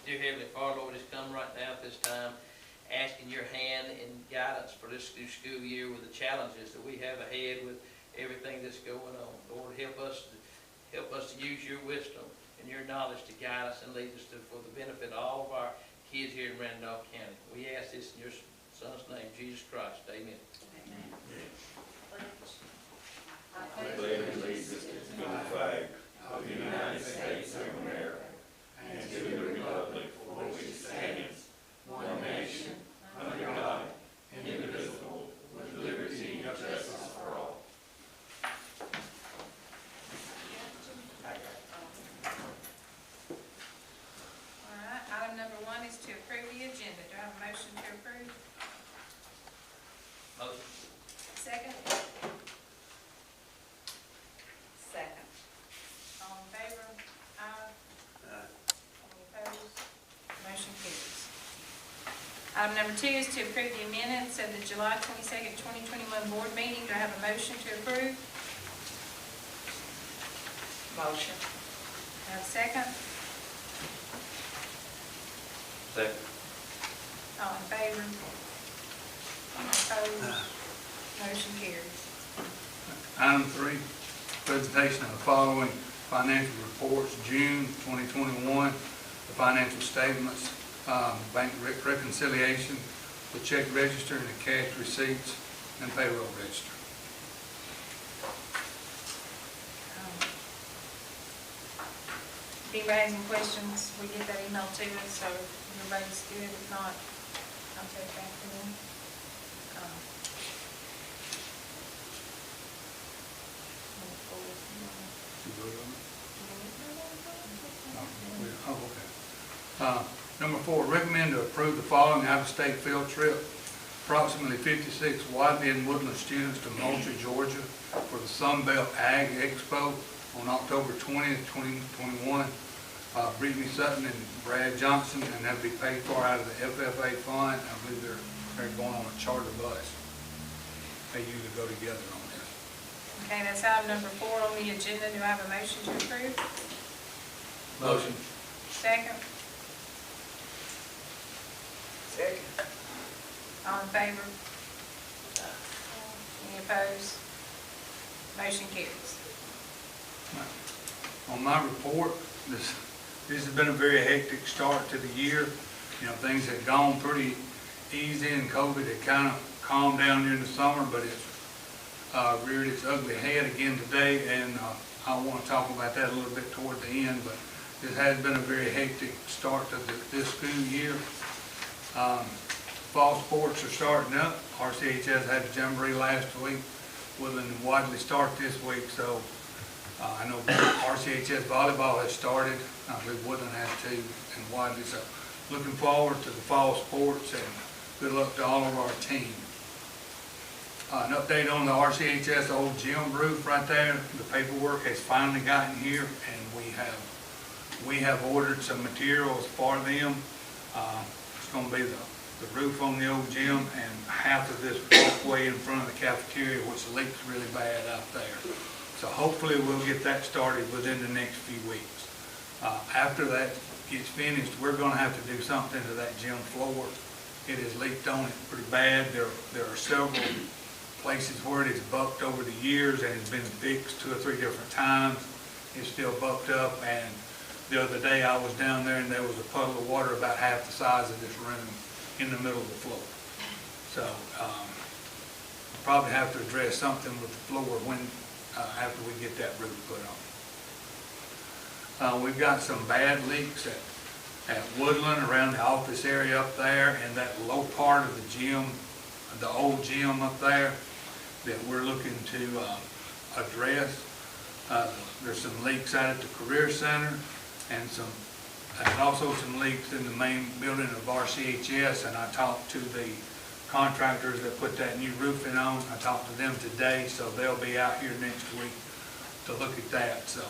Dear Heavenly Father, Lord, just come right now at this time, asking your hand and guidance for this new school year with the challenges that we have ahead with everything that's going on. Lord, help us to use your wisdom and your knowledge to guide us and lead us for the benefit of all of our kids here in Randolph County. We ask this in your Son's name, Jesus Christ. Amen. Amen. I pledge allegiance to the flag of the United States of America and to the republic for which it stands, one nation, under God, indivisible, with liberty and justice for all. All right, item number 1 is to approve the agenda. Do I have a motion to approve? Motion. Second? Second. All in favor? Aye. Any opposed? Motion carries. Item number 2 is to approve the minutes of the July 22nd, 2021 board meeting. Do I have a motion to approve? Motion. Do I have a second? Second. All in favor? Any opposed? Motion carries. Item 3, presentation of the following financial reports, June 2021, the financial statements, bank reconciliation, the check register and the cash receipts, and payroll register. If anybody has any questions, we get that email to us, so everybody's good. If not, I'll take it back to them. You voted on it? Oh, okay. Number 4, recommend to approve the following out-of-state field trip. Approximately 56 Wadley and Woodland students to Moultrie, Georgia for the Sunbelt Ag Expo on October 20th, 2021. Brittany Sutton and Brad Johnson, and that'll be paid for out of the FFA fund. I believe they're going on a charter bus. They usually go together on this. Okay, that's item number 4 on the agenda. Do I have a motion to approve? Motion. Second? Second. All in favor? Any opposed? Motion carries. On my report, this has been a very hectic start to the year. You know, things had gone pretty easy and COVID had kind of calmed down during the summer, but it's reared its ugly head again today, and I want to talk about that a little bit toward the end, but it has been a very hectic start to this school year. Fall sports are starting up. RCHS had a jamboree last week. Woodland and Wadley start this week, so I know RCHS volleyball has started. I believe Woodland has too, and Wadley. So looking forward to the fall sports, and good luck to all of our team. An update on the RCHS old gym roof right there. The paperwork has finally gotten here, and we have ordered some materials for them. It's going to be the roof on the old gym and half of this walkway in front of the cafeteria, which leaks really bad out there. So hopefully we'll get that started within the next few weeks. After that gets finished, we're going to have to do something to that gym floor. It has leaked on it pretty bad. There are several places where it has bucked over the years and has been fixed 2 or 3 different times. It's still bucked up, and the other day I was down there and there was a puddle of water about half the size of this room in the middle of the floor. So we'll probably have to address something with the floor when after we get that roof put on. We've got some bad leaks at Woodland around the office area up there, and that low part of the gym, the old gym up there, that we're looking to address. There's some leaks out at the Career Center, and also some leaks in the main building of RCHS, and I talked to the contractors that put that new roofing on. I talked to them today, so they'll be out here next week to look at that. So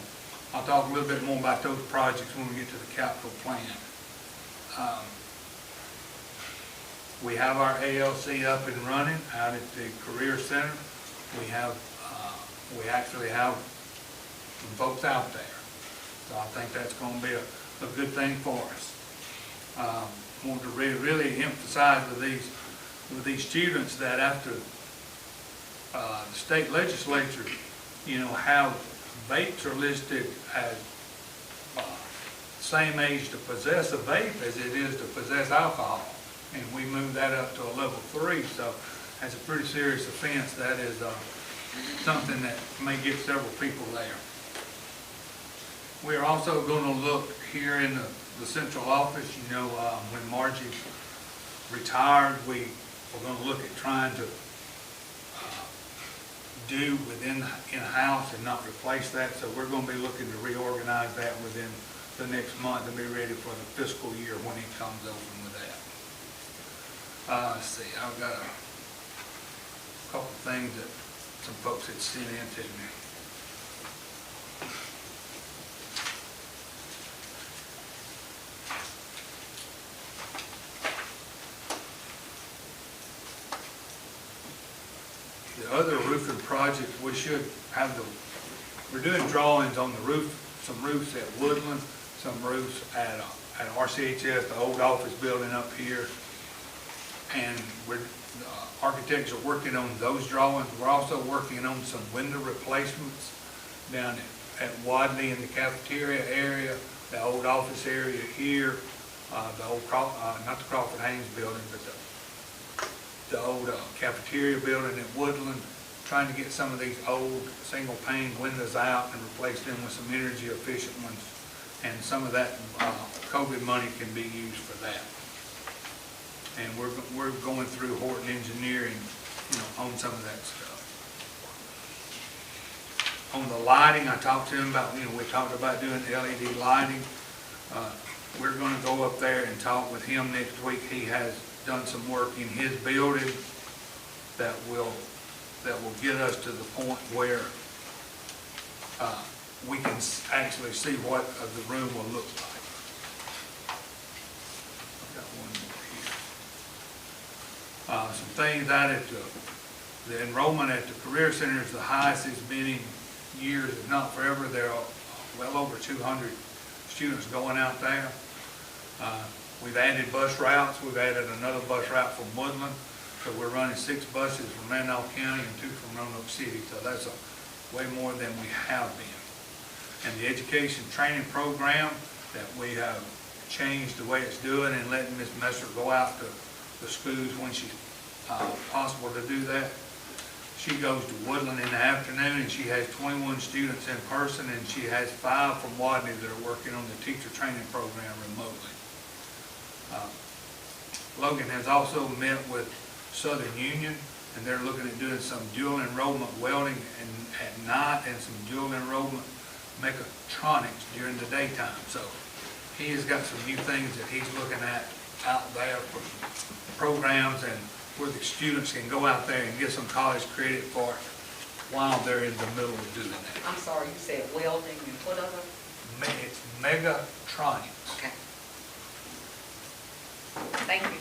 I'll talk a little bit more about those projects when we get to the capital plan. We have our ALC up and running out at the Career Center. We actually have some folks out there. So I think that's going to be a good thing for us. Want to really emphasize with these students that after the state legislature, you know, how vapes are listed as same age to possess a vape as it is to possess alcohol. And we moved that up to a level 3, so that's a pretty serious offense. That is something that may get several people there. We're also going to look here in the central office, you know, when Margie retired, we're going to look at trying to do in-house and not replace that. So we're going to be looking to reorganize that within the next month and be ready for the fiscal year when it comes open with that. Let's see, I've got a couple of things that some folks had sent in to me. The other roofing project, we should have we're doing drawings on the roof, some roofs at Woodland, some roofs at RCHS, the old office building up here. And architects are working on those drawings. We're also working on some window replacements down at Wadley in the cafeteria area, the old office area here, the old, not the Crawford Haynes building, but the old cafeteria building at Woodland, trying to get some of these old single pane windows out and replace them with some energy efficient ones. And some of that COVID money can be used for that. And we're going through Horton Engineering, you know, on some of that stuff. On the lighting, I talked to him about, you know, we talked about doing LED lighting. We're going to go up there and talk with him next week. He has done some work in his building that will get us to the point where we can actually see what the room will look like. I've got one more here. Some things out at the enrollment at the Career Center is the highest it's been in years, if not forever. There are well over 200 students going out there. We've added bus routes. We've added another bus route from Woodland. So we're running 6 buses from Randolph County and 2 from Roanoke City. So that's way more than we have been. And the education training program that we have changed the way it's doing and letting Ms. Messer go out to the schools when she's possible to do that. She goes to Woodland in the afternoon and she has 21 students in person and she has 5 from Wadley that are working on the teacher training program remotely. Logan has also met with Southern Union and they're looking at doing some dual enrollment welding at night and some dual enrollment mechatronics during the daytime. So he has got some new things that he's looking at out there for programs and where the students can go out there and get some college credit for it while they're in the middle of doing that. I'm sorry, you said welding and what other? It's mechatronics. Okay. Thank you.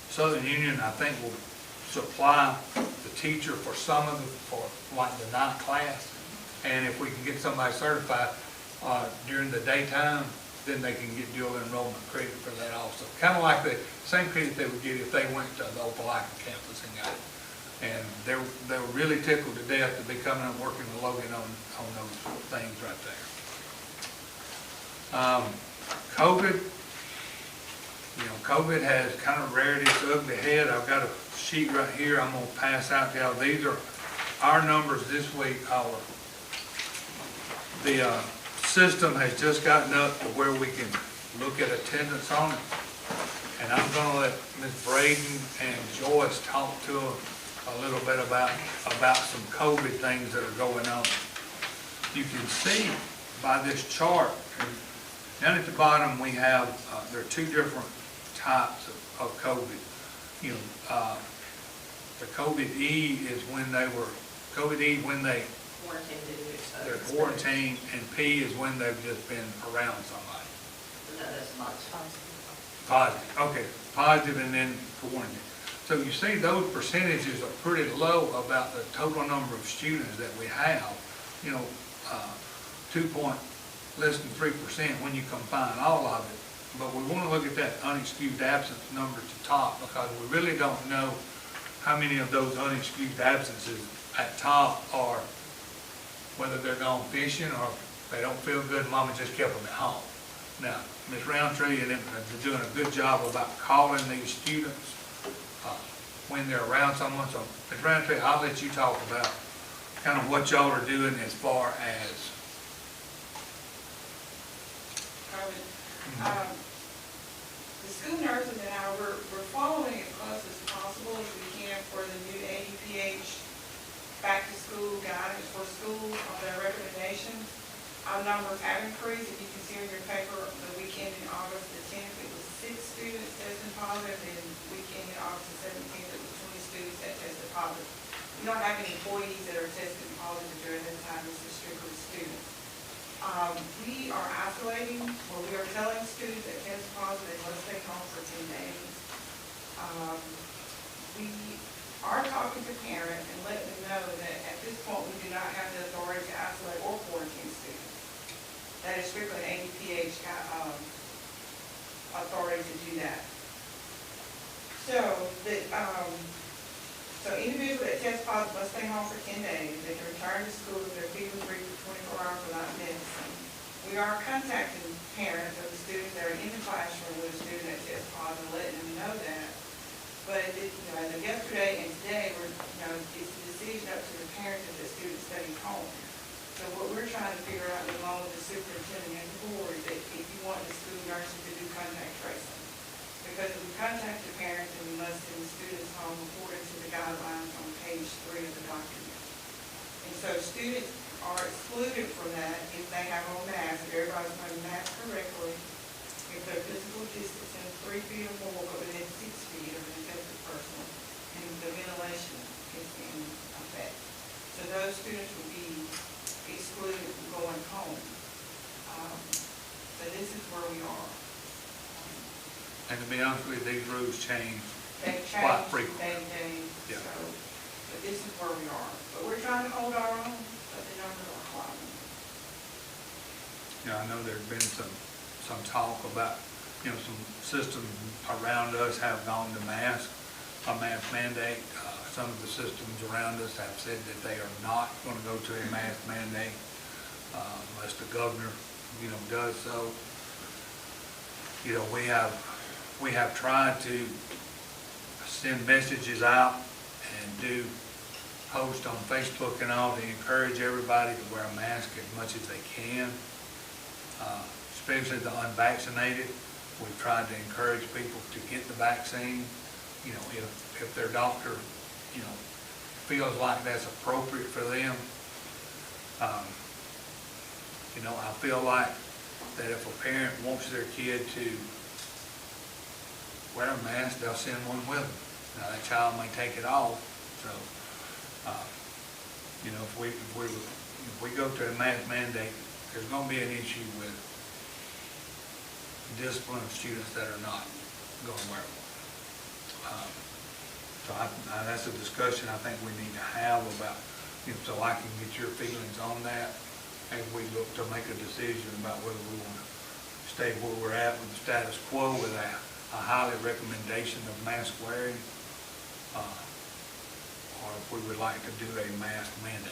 Southern Union, I think, will supply the teacher for some of for like the night class. And if we can get somebody certified during the daytime, then they can get dual enrollment credit for that also. Kind of like the same credit they would get if they went to the Opelika campus and got it. And they were really tickled to death to be coming and working with Logan on those things right there. COVID, you know, COVID has kind of reared its ugly head. I've got a sheet right here I'm going to pass out to y'all. These are our numbers this week. The system has just gotten up to where we can look at attendance on it. And I'm going to let Ms. Braden and Joyce talk to them a little bit about some COVID things that are going on. You can see by this chart, down at the bottom we have, there are 2 different types of COVID. You know, the COVID-E is when they're quarantined, and P is when they've just been around somebody. No, that's not Positive, okay, positive and then quarantine. So you see those percentages are pretty low about the total number of students that we have. You know, 2.2% less than 3% when you combine all of it. But we want to look at that unexcused absence number at the top, because we really don't know how many of those unexcused absences at top are whether they're gone fishing or they don't feel good, mama just kept them at home. Now, Ms. Roundtree and them are doing a good job about calling these students when they're around someone. So, Ms. Roundtree, I'll let you talk about kind of what y'all are doing as far as. The school nurses and I, we're following as close as possible as we can for the new ADPH back-to-school guidance for schools on their recommendations. Our numbers have increased. If you can see in your paper, the weekend in August the 10th, it was 6 students testing positive, and weekend in August the 17th, it was 20 students that tested positive. We don't have any employees that are testing positive during this time. This is strictly students. We are isolating, or we are telling students that test positive they must stay home for 10 days. We are talking to parents and letting them know that at this point we do not have the authority to isolate or quarantine students. That is strictly an ADPH authority to do that. So individuals that test positive must stay home for 10 days. They can return to school if they're fever free for 24 hours without medicine. We are contacting parents of the students that are in the classroom with a student that tests positive, letting them know that. But as of yesterday and today, it's the decision up to the parents if the student studies home. So what we're trying to figure out along with the superintendent and the board is that if you want the school nurses to do contact tracing. Because if we contact the parents, then we must send the students home according to the guidelines on page 3 of the document. And so students are excluded from that if they have on masks, if everybody's wearing masks correctly, if they're physical distancing 3 feet or more, but within 6 feet of an infected person, and the ventilation is in effect. So those students will be excluded from going home. So this is where we are. And to be honest with you, these rules change They've quite changed frequently. day to day, Yeah. so, but this is where we are. But we're trying to hold our own, but the numbers are climbing. You know, I know there's been some talk about, some systems around us have gone to a mask mandate. Some of the systems around us have said that they are not going to go to a mask mandate unless the governor, does so. We have tried to send messages out and do posts on Facebook and all to encourage everybody to wear a mask as much as they can, especially the unvaccinated. We've tried to encourage people to get the vaccine. If their doctor, feels like that's appropriate for them. I feel like that if a parent wants their kid to wear a mask, they'll send one with them. Now, that child may take it off, so, if we go to a mask mandate, there's gonna be an issue with discipline of students that are not gonna wear one. So that's a discussion I think we need to have about, so I can get your feelings on that as we look to make a decision about whether we want to stay where we're at with the status quo with a highly recommendation of mask wearing, or if we would like to do a mask mandate.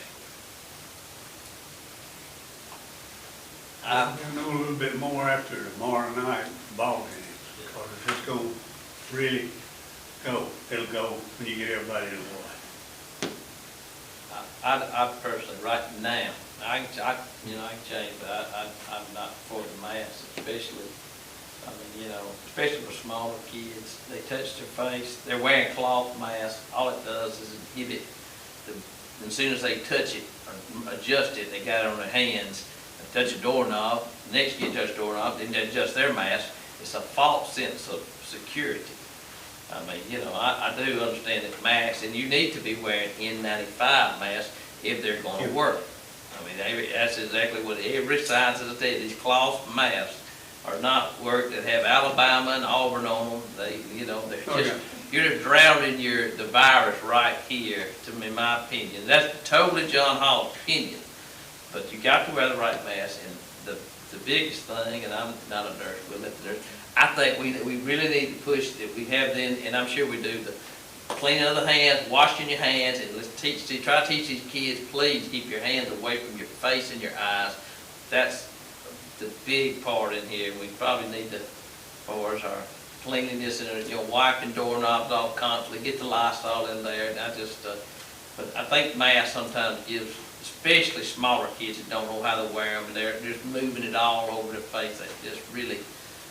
We'll know a little bit more after tomorrow night ball game, because if it's gonna really go, it'll go when you get everybody to watch. I personally, right now, I can change, but I'm not for the mask, especially, especially for smaller kids. They touch their face, they're wearing cloth masks, all it does is inhibit as soon as they touch it or adjust it, they got it on their hands, they touch a doorknob, next kid touch a doorknob, then they adjust their mask. It's a false sense of security. I do understand that masks, and you need to be wearing N95 masks if they're going to work. That's exactly what every science has said. These cloth masks are not work that have Alabama and Auburn on them. You're just drowning the virus right here, in my opinion. That's totally John Hall's opinion. But you got to wear the right mask, and the the biggest thing, and I'm not a nurse, we'll let the nurse, I think we really need to push that we have then, and I'm sure we do, the cleaning of the hands, washing your hands, and let's try to teach these kids, please keep your hands away from your face and your eyes. That's the big part in here. We probably need to, as far as our cleanliness and, wiping doorknobs off constantly, get the Lysol in there, and but I think masks sometimes gives, especially smaller kids that don't know how to wear them, and they're just moving it all over their face. That just really,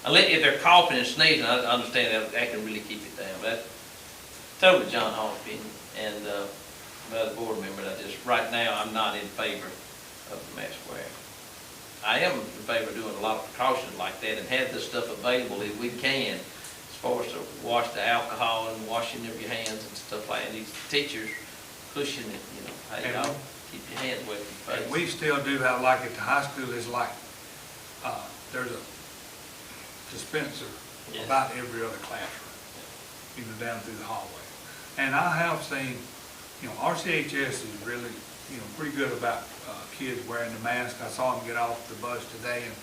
unless if they're coughing and sneezing, I understand that can really keep it down. That's totally John Hall's opinion, and by the board member, right now, I'm not in favor of the mask wearing. I am in favor of doing a lot of precautions like that and have this stuff available if we can, as far as to wash the alcohol and washing of your hands and stuff like that. These teachers pushing it, hey, And y'all, keep your hands away from your And face. we still do have, like at the high school, is like, there's a dispenser Yes. about every other classroom, down through the hallway. And I have seen, RCHS is really, pretty good about kids wearing the mask. I saw them get off the bus today, and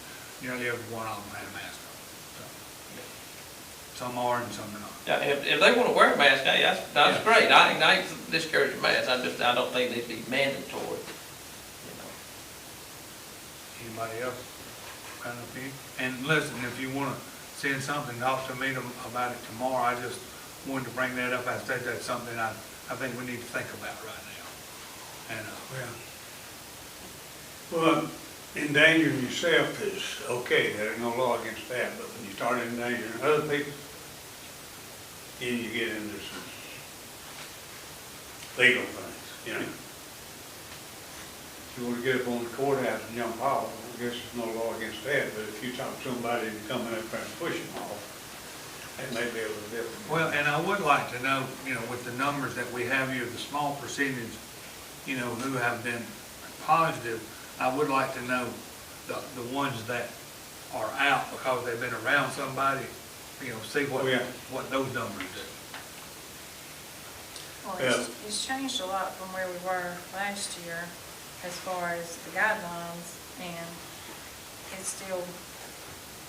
nearly every one of them had a mask on. So, some are and some are not. Yeah, if they want to wear a mask, hey, that's Yeah. great. I ain't discouraging masks. I don't think they'd be mandatory. Anybody else kind of opinion? And listen, if you want to send something, talk to me about it tomorrow. I just wanted to bring that up. I think that's something I think we need to think about right now. And, Well, endangering yourself is okay, there's no law against that, but when you start endangering other people, then you get into some legal things. If you want to get up on the courthouse and jump off, I guess there's no law against that, but if you talk to somebody and coming up there and pushing off, that may be a little different. well, and I would like to know, with the numbers that we have here, the small percentage, who have been positive, I would like to know the ones that are out because they've been around somebody, see what, Oh, yeah. what those numbers do. Well, Yeah. it's changed a lot from where we were last year as far as the guidelines, and it still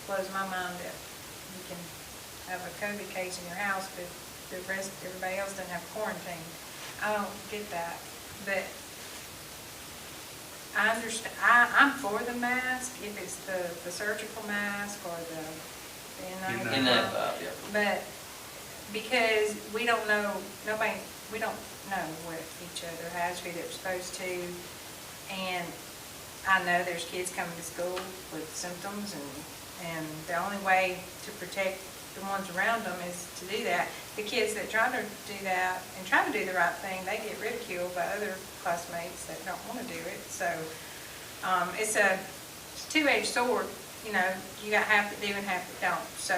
blows my mind that you can have a COVID case in your house, but everybody else doesn't have quarantine. I don't get that, but I understand, I'm for the mask, if it's the surgical mask or the N95. In that vibe, yeah. But because we don't know, we don't know what each other has, who they're supposed to. And I know there's kids coming to school with symptoms, and the only way to protect the ones around them is to do that. The kids that try to do that and try to do the right thing, they get ridiculed by other classmates that don't want to do it. So it's a two-edged sword. You got half that do and half that don't. So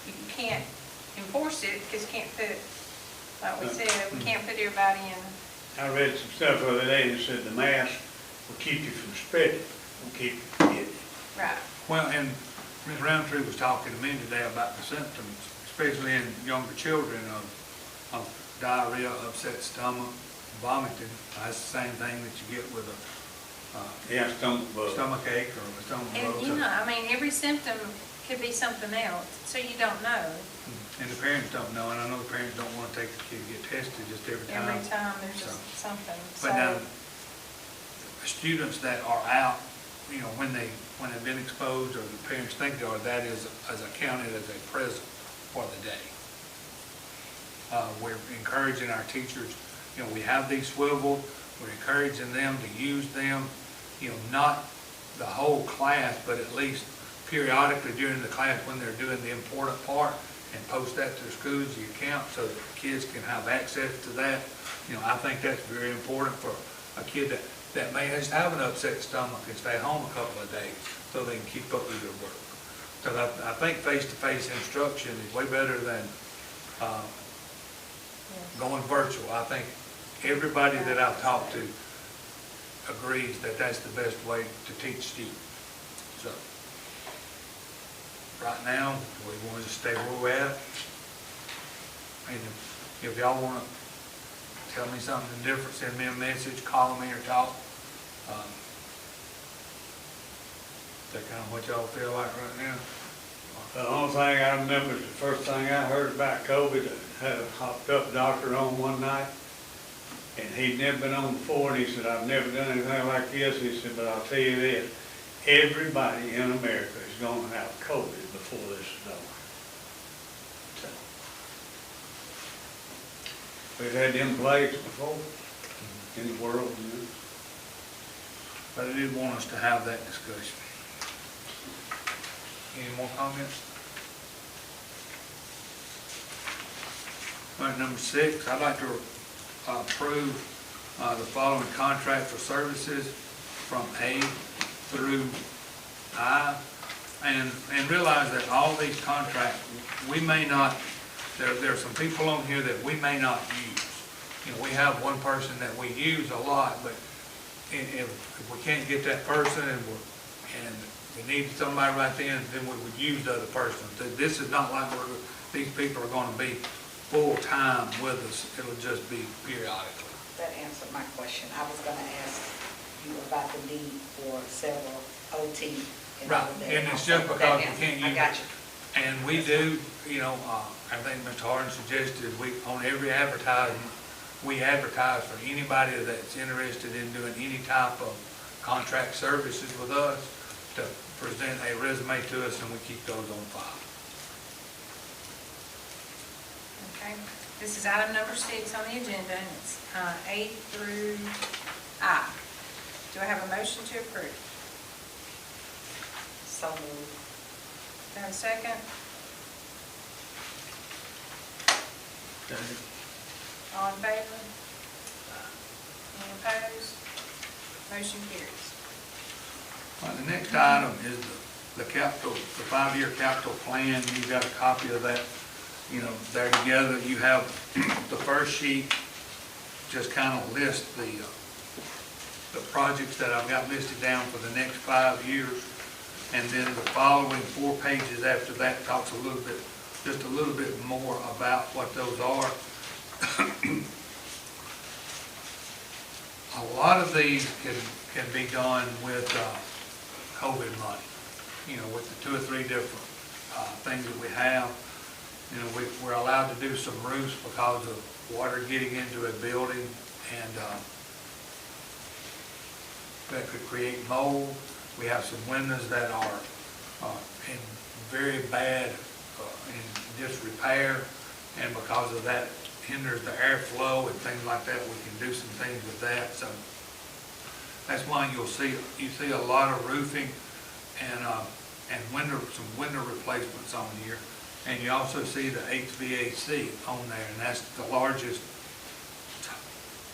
you can't enforce it because you can't put, like we said, we can't put everybody in. I read some stuff the other day that said the mask will keep you from spreading, will keep you from getting it. Right. Well, and Ms. Roundtree was talking to me today about the symptoms, especially in younger children of diarrhea, upset stomach, vomiting. That's the same thing that you get with a Yeah, stomach bug. stomach ache or a stomach bug. And every symptom could be something else, so you don't know. And the parents don't know, and I know the parents don't want to take the kid to get tested just every time. Every time there's So- just something. But now, So, students that are out, when they've been exposed or the parents think they are, that is accounted as a present for the day. We're encouraging our teachers, we have these swiveled, we're encouraging them to use them, not the whole class, but at least periodically during the class when they're doing the important part, and post that to the schools, the account, so that kids can have access to that. I think that's very important for a kid that may just have an upset stomach and stay home a couple of days so they can keep up with their work. So I think face-to-face instruction is way better than going virtual. I think everybody that I've talked to agrees that that's the best way to teach students. So right now, we want to stay where we're at. And if y'all want to tell me something different, send me a message, call me or talk. Is that kind of what y'all feel like right now? The only thing I remember, is the first thing I heard about COVID, I had a hopped up doctor on one night, and he'd never been on before, and he said, I've never done anything like this. He said, but I'll tell you this, everybody in America is gonna have COVID before this is over. So, we've had them plagues before in the world, you know. But I did want us to have that discussion. Any more comments? All right, number 6, I'd like to approve the following contract for services from A through I. And realize that all these contracts, we may not, there are some people on here that we may not use. You know, we have one person that we use a lot, but if we can't get that person and we need somebody right then we would use the other person. This is not like these people are gonna be full-time with us, it'll just be periodically. That answered my question. I was gonna ask you about the need for several OT. Right, and it's just because we can't use. I got you. And we do, you know, I think Mr. Harden suggested, on every advertisement, we advertise for anybody that's interested in doing any type of contract services with us to present a resume to us, and we keep those on file. Okay, this is item number 6 on the agenda, and it's A through I. Do I have a motion to approve? So moved. Do I have a second? All in favor? Any opposed? Motion carries. Well, the next item is the capital, the 5-year capital plan. You've got a copy of that, you know, there together. You have the first sheet, just kind of lists the projects that I've got listed down for the next 5 years. And then the following 4 pages after that talks just a little bit more about what those are. A lot of these can be done with COVID money, you know, with the 2 or 3 different things that we have. You know, we're allowed to do some roofs because of water getting into a building, and that could create mold. We have some windows that are in very bad in disrepair, and because of that hinders the airflow and things like that. We can do some things with that. So that's why you see a lot of roofing and some window replacements on here. And you also see the HVAC on there, and that's the largest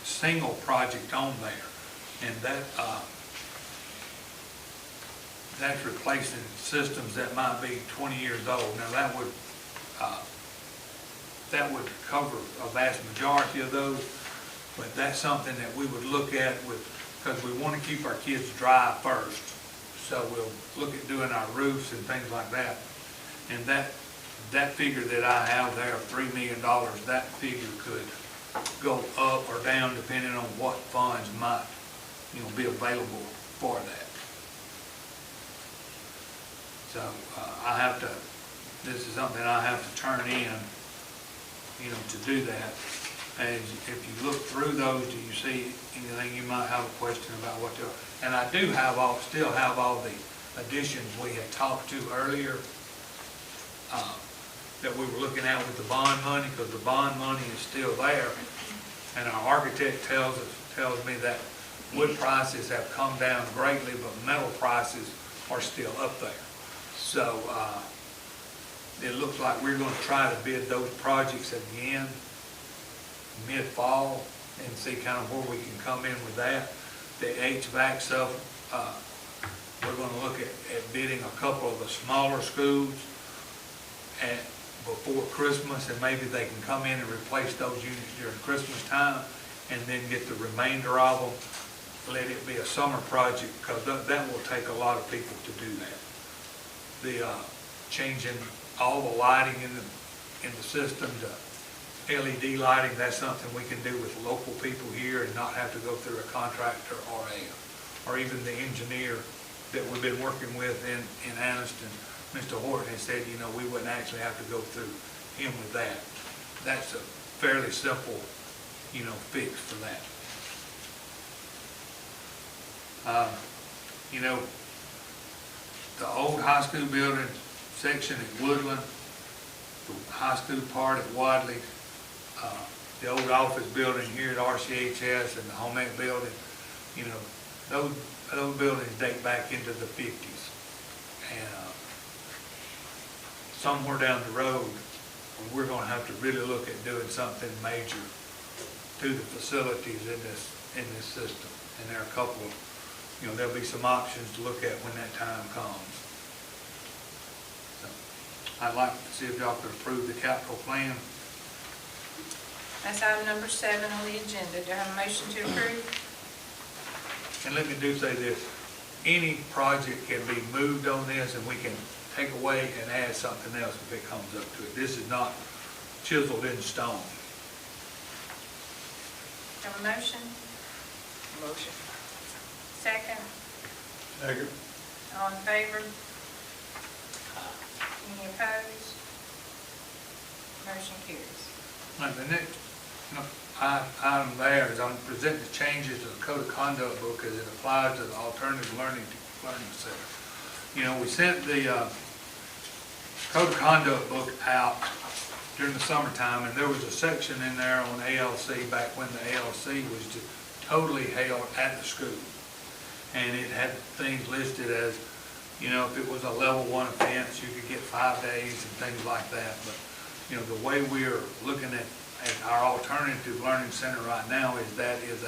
single project on there. And that's replacing systems that might be 20 years old. Now that would cover a vast majority of those, but that's something that we would look at because we want to keep our kids dry first. So we'll look at doing our roofs and things like that. And that figure that I have there of $3 million, that figure could go up or down depending on what funds might, you know, be available for that. So this is something I have to turn in, you know, to do that. And if you look through those, do you see anything you might have a question about what they are? And I do still have all the additions we had talked to earlier that we were looking at with the bond money, because the bond money is still there. And our architect tells me that wood prices have come down greatly, but metal prices are still up there. So it looks like we're going to try to bid those projects again mid-fall and see kind of where we can come in with that. The HVAC stuff, we're going to look at bidding a couple of the smaller schools before Christmas, and maybe they can come in and replace those units during Christmas time, and then get the remainder of them, let it be a summer project, because that will take a lot of people to do that. The changing all the lighting in the system to LED lighting, that's something we can do with local people here and not have to go through a contractor or even the engineer that we've been working with in Anniston, Mr. Horton has said, you know, we wouldn't actually have to go through him with that. That's a fairly simple, you know, fix for that. You know, the old high school building section at Woodland, the high school part at Wadley, the old office building here at RCHS and the home ec building, you know, those buildings date back into the 50s. And somewhere down the road, we're gonna have to really look at doing something major to the facilities in this system. And there are a couple of, you know, there'll be some options to look at when that time comes. So, I'd like to see if y'all could approve the capital plan. That's item number 7 on the agenda. Do I have a motion to approve? And let me do say this, any project can be moved on this and we can take away and add something else if it comes up to it. This is not chiseled in stone. Have a motion? Motion. Second? Second. All in favor? Any opposed? Motion carries. Now, the next item there is I'm presenting the changes to the Code of Conduct book as it applies to the Alternative Learning Center. You know, we sent the Code of Conduct book out during the summertime, and there was a section in there on ALC back when the ALC was just totally held at the school. And it had things listed as, you know, if it was a level 1 offense, you could get 5 days and things like that. But, you know, the way we're looking at our Alternative Learning Center right now is that is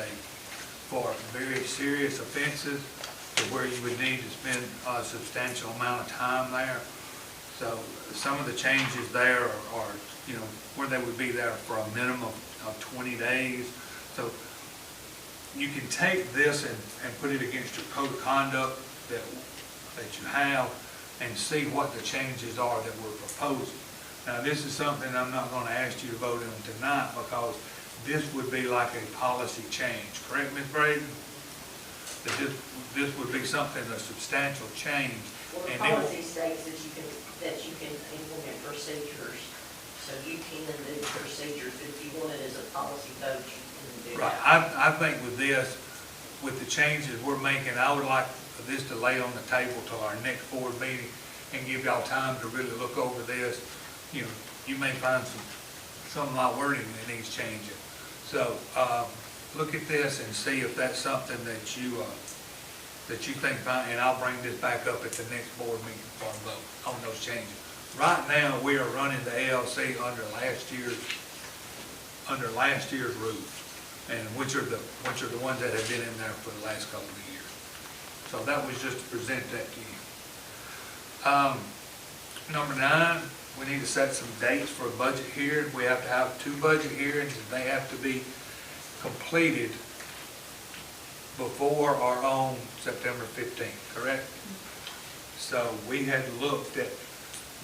for very serious offenses to where you would need to spend a substantial amount of time there. So some of the changes there are, you know, where they would be there for a minimum of 20 days. So you can take this and put it against your code of conduct that you have and see what the changes are that we're proposing. Now, this is something I'm not going to ask you to vote on tonight because this would be like a policy change. Correct, Ms. Braden? That this would be something, a substantial change. Well, the And it will- policy states that you can implement procedures, so you can do procedures, but if you want it as a policy vote, you can do Right, that. I think with this, with the changes we're making, I would like for this to lay on the table till our next board meeting and give y'all time to really look over this. You know, you may find some light wording that needs changing. So, look at this and see if that's something that you think fine, and I'll bring this back up at the next board meeting for a vote on those changes. Right now, we are running the ALC under last year's rules, and which are the ones that have been in there for the last couple of years. So that was just to present that to you. Number 9, we need to set some dates for a budget hearing. We have to have 2 budget hearings, and they have to be completed before or on September 15th, correct? So we had looked at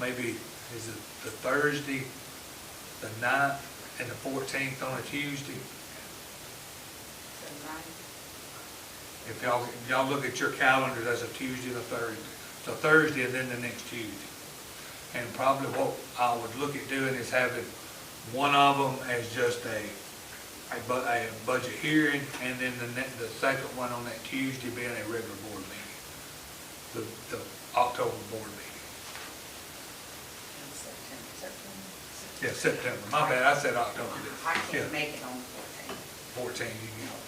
maybe, is it the Thursday, the 9th, and the 14th on a Tuesday? If y'all look at your calendar, that's a Tuesday and a Thursday. So Thursday and then the next Tuesday. And probably what I would look at doing is having one of them as just a budget hearing, and then the second one on that Tuesday being a regular board meeting, the October board meeting. Yeah, September. My bad, I said October. I Yeah. can't make it on the 14th. 14, you know.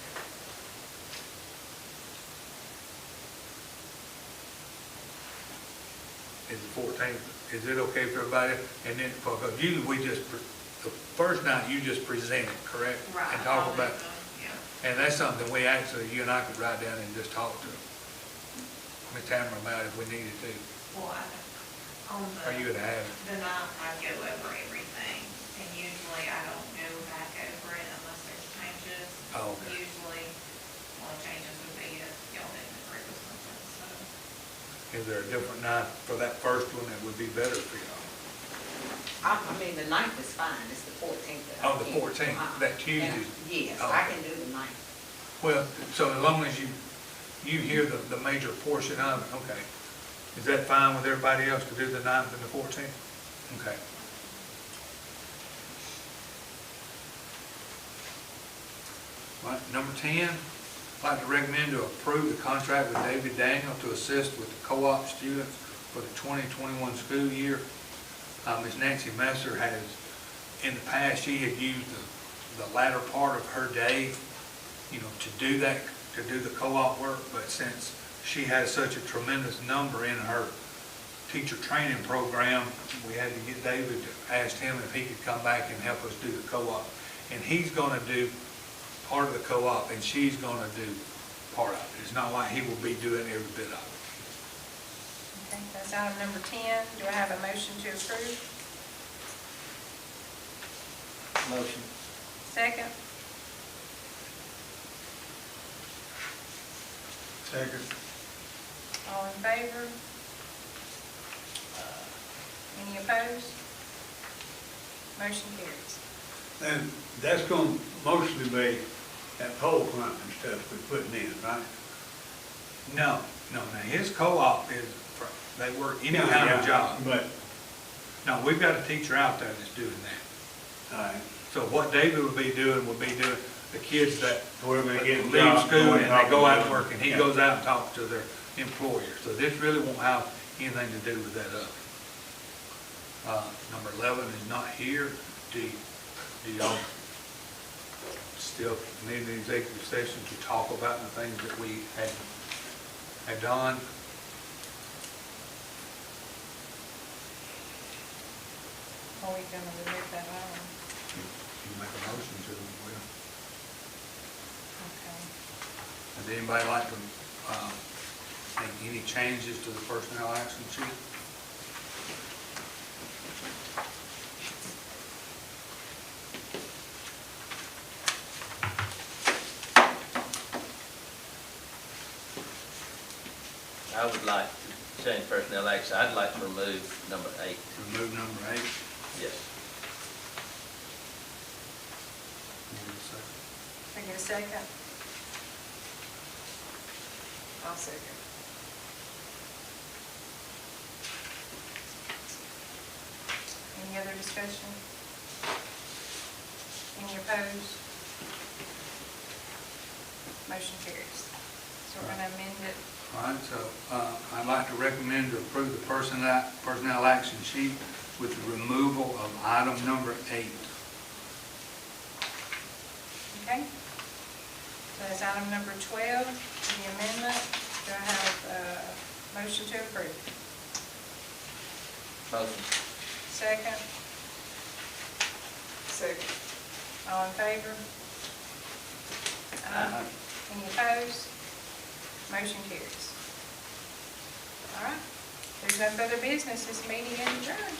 Is the 14th, is it okay for everybody? And then, because usually we just, the first night you just present it, correct? Right. And talk about, Yeah. and that's something we actually, you and I could write down and just talk to Ms. Tamara about if we needed to. Well, on Or you would have it. the night I go over everything, and usually I don't go back over it unless there's changes. Oh, okay. Usually, all the changes would be if y'all didn't agree with something, so. Is there a different night for that first one that would be better for y'all? I mean, the 9th is fine, it's the 14th that I Oh, the can't. 14th, that Tuesday. Yes, Oh. I can do the 9th. Well, so as long as you, you hear the major portion of it, okay. Is that fine with everybody else to do the 9th and the 14th? Okay. Right, number 10, I'd like to recommend to approve the contract with David Daniel to assist with the co-op students for the 2021 school year. Ms. Nancy Messer has, in the past, she had used the latter part of her day, to do that, to do the co-op work, but since she has such a tremendous number in her teacher training program, we had to get David, asked him if he could come back and help us do the co-op. And he's gonna do part of the co-op, and she's gonna do part of it. It's not like he will be doing every bit of it. Okay, that's item number 10. Do I have a motion to approve? Motion. Second? Second. All in favor? Any opposed? Motion carries. And that's gonna mostly be that pole clump and stuff we're putting in, right? No, now his co-op is, they work any kind of job. But, No, we've got a teacher out there that's doing that. all right, So what David would be doing the kids that whoever they get leave jobs, school go and they go out and talk work, and he yeah. goes out and talks to their employers. So this really won't have anything to do with that Number 11 is not here. Do y'all still need an executive session to talk about the things that we had done? Are we gonna remove that item? You make a motion to, will. Okay. Would anybody like to make any changes to the personnel action sheet? I would like to change personnel action. I'd like to remove number 8. Remove number 8. Yes. Can I get a second? I'll second. Any other discussion? Any opposed? Motion carries. So we're gonna amend it. All right, so I'd like to recommend to approve the personnel action sheet with the removal of item number 8. Okay? So that's item number 12, the amendment. Do I have a motion to approve? Motion. Second? Second. All in favor? Any opposed? Motion carries. All right. There's no further business. This meeting is adjourned.